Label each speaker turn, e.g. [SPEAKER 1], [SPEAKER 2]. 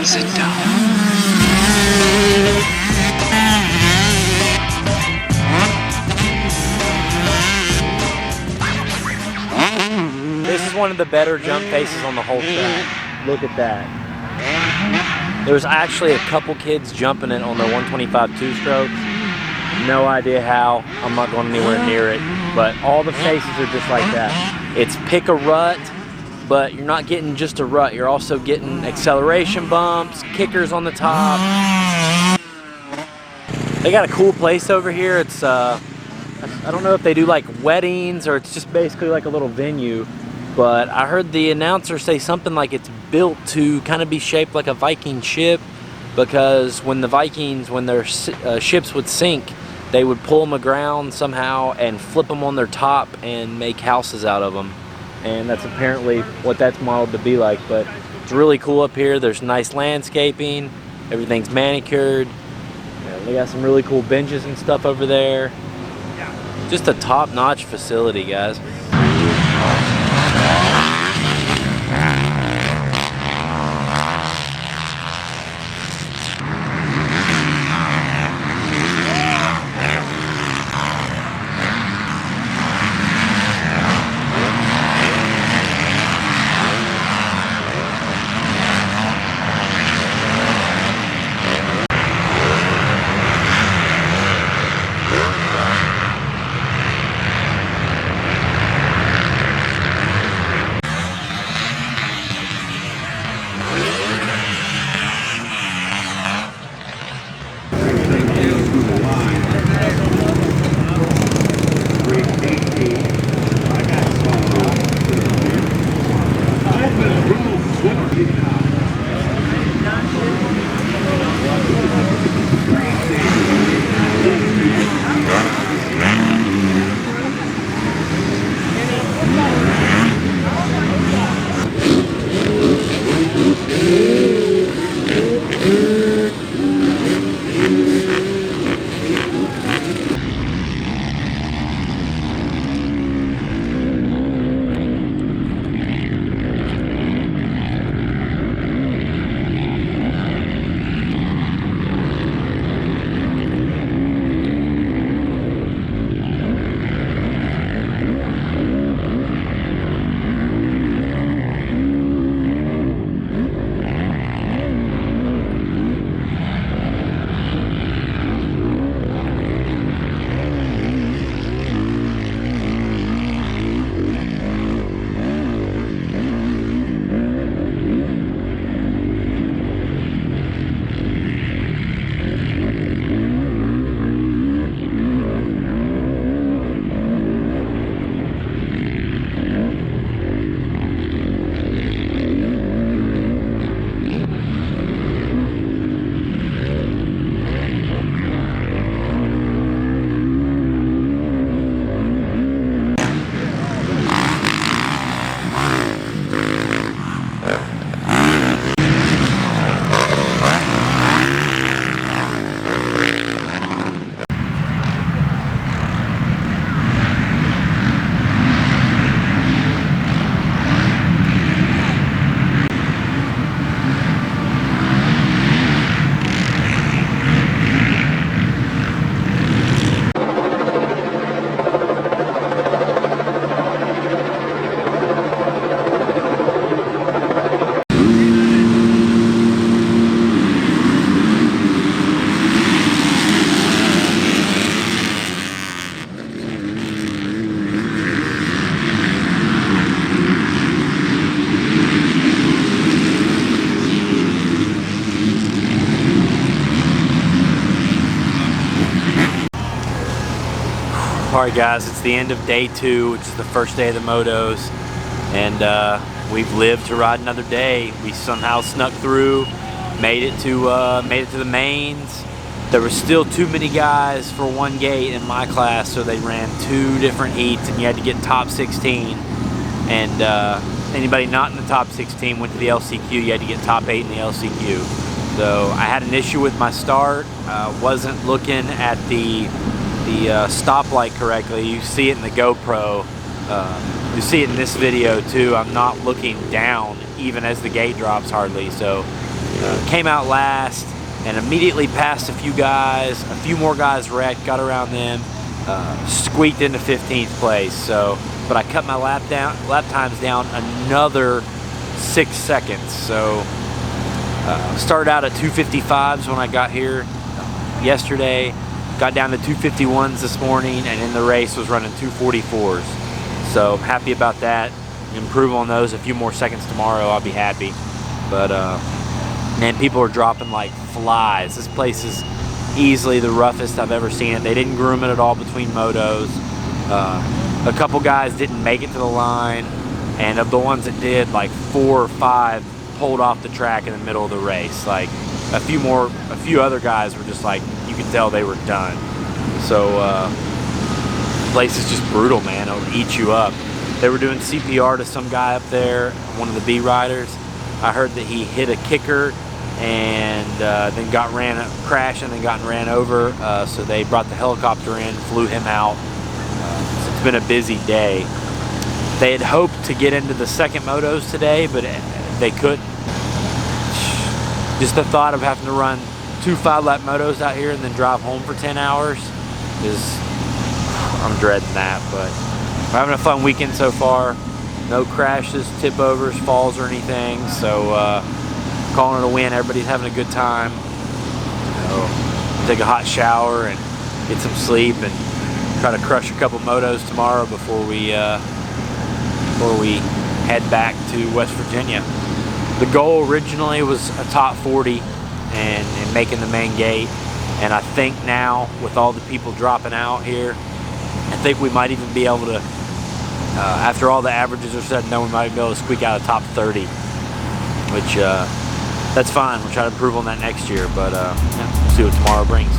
[SPEAKER 1] Sit down.
[SPEAKER 2] This is one of the better jump faces on the whole track. Look at that. There was actually a couple kids jumping it on their 125 two-strokes. No idea how. I'm not going anywhere near it. But all the faces are just like that. It's pick a rut, but you're not getting just a rut. You're also getting acceleration bumps, kickers on the top. They got a cool place over here. It's I don't know if they do like weddings or it's just basically like a little venue. But I heard the announcer say something like it's built to kind of be shaped like a Viking ship, because when the Vikings, when their ships would sink, they would pull them aground somehow and flip them on their top and make houses out of them. And that's apparently what that's modeled to be like. But it's really cool up here. There's nice landscaping. Everything's manicured. They got some really cool benches and stuff over there. Just a top-notch facility, guys. Alright guys, it's the end of day 2, which is the first day of the motos, and we've lived to ride another day. We somehow snuck through, made it to the mains. There were still too many guys for one gate in my class, so they ran 2 different heats, and you had to get top 16. And anybody not in the top 16 went to the LCQ. You had to get top 8 in the LCQ. So I had an issue with my start. Wasn't looking at the stoplight correctly. You see it in the GoPro. You see it in this video too. I'm not looking down even as the gate drops hardly. So Came out last and immediately passed a few guys. A few more guys wrecked, got around them, squeaked into 15th place. So, but I cut my lap times down another 6 seconds. So started out at 2:55s when I got here yesterday, got down to 2:51s this morning, and in the race was running 2:44s. So I'm happy about that. Improve on those a few more seconds tomorrow, I'll be happy. But man, people are dropping like flies. This place is easily the roughest I've ever seen it. They didn't groom it at all between motos. A couple guys didn't make it to the line, and of the ones that did, like 4 or 5 pulled off the track in the middle of the race. Like a few other guys were just like, you could tell they were done. So the place is just brutal, man. It'll eat you up. They were doing CPR to some guy up there, one of the B riders. I heard that he hit a kicker and then crashed and then got ran over. So they brought the helicopter in, flew him out. So it's been a busy day. They had hoped to get into the second motos today, but they couldn't. Just the thought of having to run 2 5-lap motos out here and then drive home for 10 hours I'm dreading that. But we're having a fun weekend so far. No crashes, tip overs, falls, or anything. So calling it a win. Everybody's having a good time. Take a hot shower and get some sleep and try to crush a couple motos tomorrow before we head back to West Virginia. The goal originally was a top 40 and making the main gate. And I think now, with all the people dropping out here, I think we might even be able to, after all the averages are said and done, we might be able to squeak out a top 30, which that's fine. We'll try to improve on that next year, but yeah, we'll see what tomorrow brings.